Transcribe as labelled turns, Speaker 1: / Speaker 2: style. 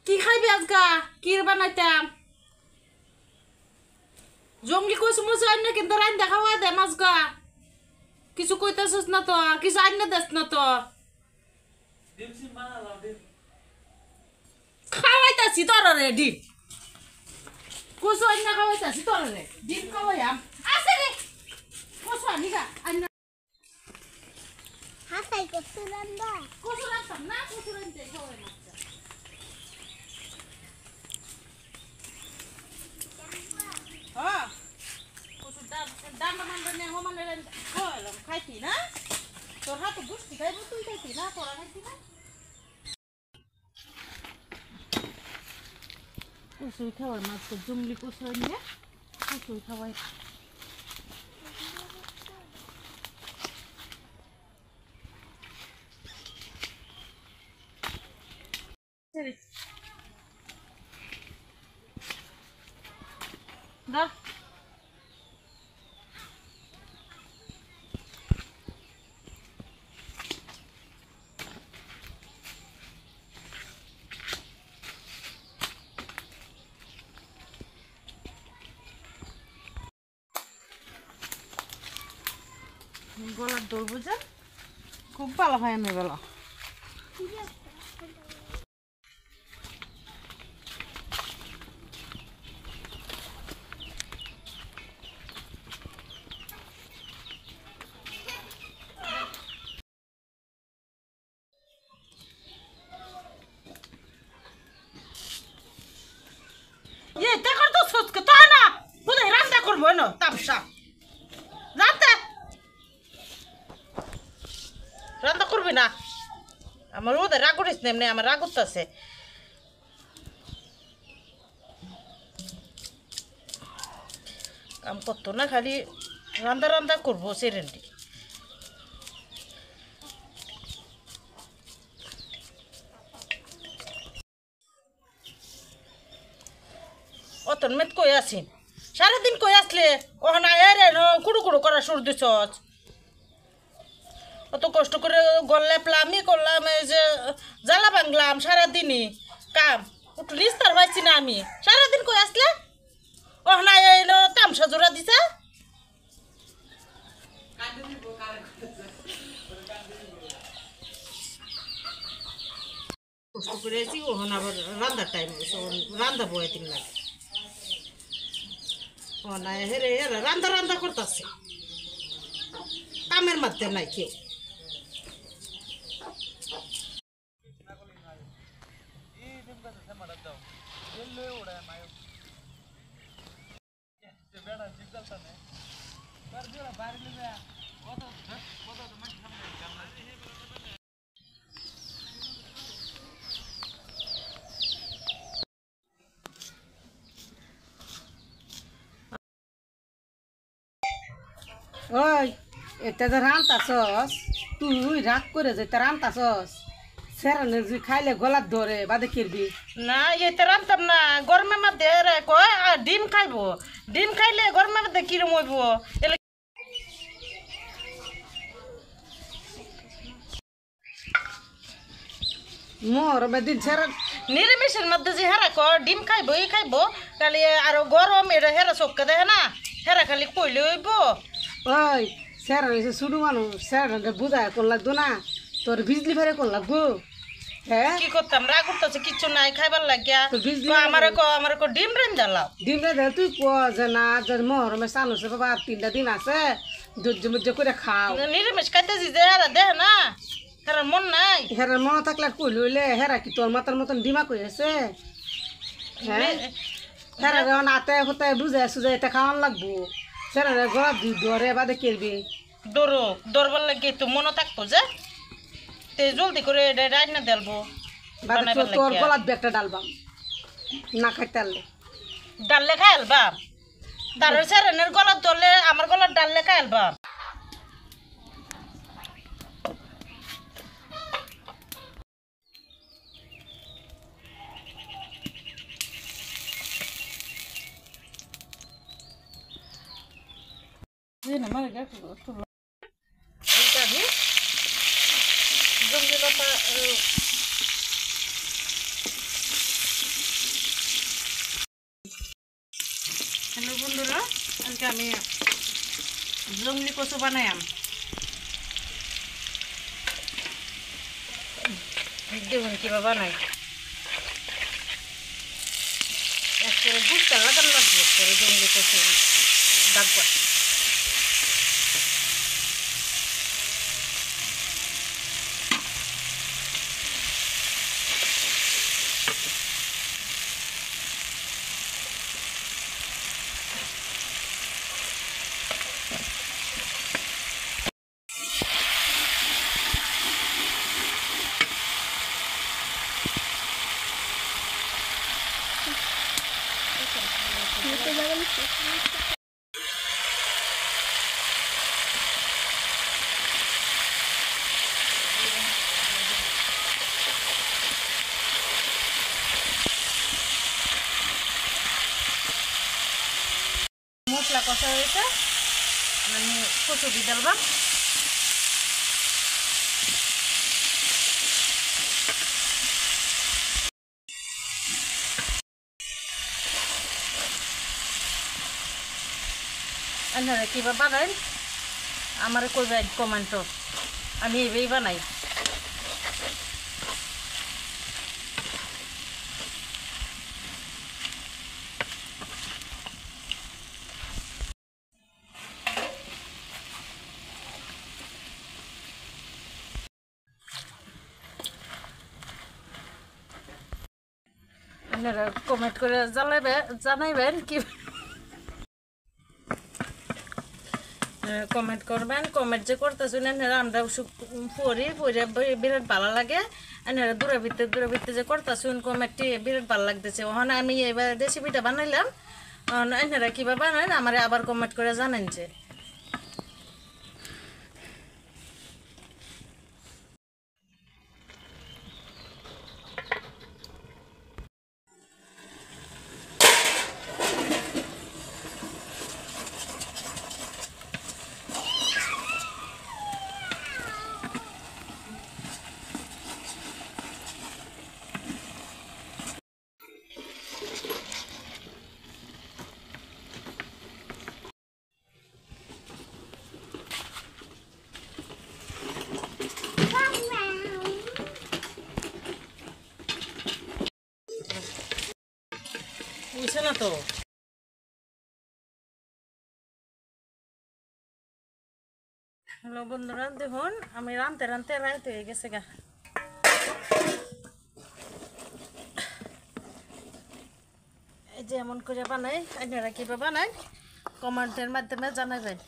Speaker 1: কি খাইবি আজকা কি বানাইতাম জঙ্গলি কইছ মুছ আইন কিন্তু রাইন দেখাওয়া দে মাছগা কিছু কইতাছস না তো কিছু আইন দেস না তো খাওয়াইতাছি তোর রে ডিম কইছ আইন না খাওয়াইতাছি তোর রে ডিম খাওয়াইয়াম আছে রে কইছ আনি গা আইন
Speaker 2: হাসাই কসুরান্দা
Speaker 1: কসুরান্তাম না কসুরান্তে খাওয়াই না হ্যাঁ কসুর ডাম নে হমানে খাওয়াইলাম খাইতি না তোর হাতে বুঝতি খাইব তুই খাইতি না তোরা খাইতি না কসুই খাওয়ার মাছ তো জঙ্গলি কসুই নিয়ে কসুই খাওয়াই ধর গলার দৌড় বুঝা খুব ভালো হয় না গলা ये देखो तो सोच के तो है ना खुद ही रांधा कर बोलो तमशा রান্না করবি না আমার ওদের রাগ করিস না এমনি আমার রাগ করতেছে কাম করতো না খালি রান্না রান্না করবো সেরেন্টি অতন মেত কই আছি সারাদিন কই আসলে ওখানে আয় কুড়ু কুড়ু করা শুরু দিছ অত কষ্ট করে গল্লে প্লামি করলাম এই যে জ্বালা ভাঙলাম সারাদিনই কাম একটু নিস্তার পাইছি না আমি সারাদিন কই আসলে ওখানে এলো তামসা জোড়া দিছে কষ্ট করে আছি ওখানে আবার রান্নার টাইম রান্না বয়ে দিন লাগে ও না হেরে রান্না রান্না করতেছে কামের মধ্যে নাই কেউ
Speaker 3: ওই এটা যে রান্তাছস তুই রাগ করে যে এটা রান্তাছস সেরানে যে খাইলে গলার ধরে বাদে কিরবি
Speaker 1: না এটা রান্তাম না গরমের মধ্যে কয় ডিম খাইবো ডিম খাইলে গরমের মধ্যে কিরম হইব
Speaker 3: মোর বেদিন সেরা
Speaker 1: নিরামিষের মধ্যে যে হেরা কয় ডিম খাইবো এই খাইবো খালি আরো গরম এটা হেরা চোখকে দেখে না হেরা খালি কইলে হইব
Speaker 3: ওই সেরা হয়েছে শুরু মানুষ সেরা বুঝায় কোন লাগতো না তোর বিজলি ফেরে কোন লাগবো হ্যাঁ
Speaker 1: কি করতাম রাগ করতেছে কিচ্ছু নাই খাইবার লাগিয়া
Speaker 3: তো বিজলি
Speaker 1: আমার ডিম রেন জ্বালাও
Speaker 3: ডিম রে তুই ক যে না যে মহরমে চানুছে বাবা 3টা দিন আছে ধৈর্য মধ্যে করে খাও
Speaker 1: নিরামিষ খাইতেছি যে হেরা দেখ না হেরার মন নাই
Speaker 3: হেরার মনে থাকলে আর কই লইলে হেরা কি তোর মাতার মতন ডিমা কই আছে হ্যাঁ হেরা যখন আতে হতে বুঝে সুঝে এটা খাওয়ান লাগবো সেরা গলা ধরে বাদে কিরবি
Speaker 1: দৌড়বার লাগে তো মনে থাকতো যে তে জলদি করে রান্না দেলবো
Speaker 3: বাদে তোর গলাত ব্যাগটা ডালবাম না খাইতে আনলে
Speaker 1: ডাললে খাই আলবাম তার সেরেনের গলার ধরলে আমার গলার ডাললে খাই আলবাম বন্ধুরা আজকে আমি জংলি কচু বানাইম। দেখুন কিভাবে বানাই, একবারে বুঝতে লাগান লাগবে একবারে জংলি কচু ডাকবা। মশলা কষা হয়েছে, আমি কচু দিয়ে ডালবাম। আপনারা কীভাবে বানাই আমার কইবেন কমেন্ট, আমি এভাবেই বানাই। আপনারা কমেন্ট করে জানাইবেন কি, কমেন্ট করবেন। কমেন্ট যে করতেছেন এনারা আমরা পড়ে বিরাট ভালো লাগে। এনারা দূরে ভিত্তে যে করতেছেন কমেন্টটি বিরাট ভালো লাগতেছে। ওখানে আমি এবার রেসিপিটা বানাইলাম, এনারা কীভাবে বানান আমার আবার কমেন্ট করে জানেন যে। বুঝছে না তো, হ্যালো বন্ধুরা দেখুন আমি রানতে রাইত হয়ে গেছে গা। এই যে এমন করে বানাই, আপনারা কীভাবে বানাই কমেন্টের মাধ্যমে জানাবেন।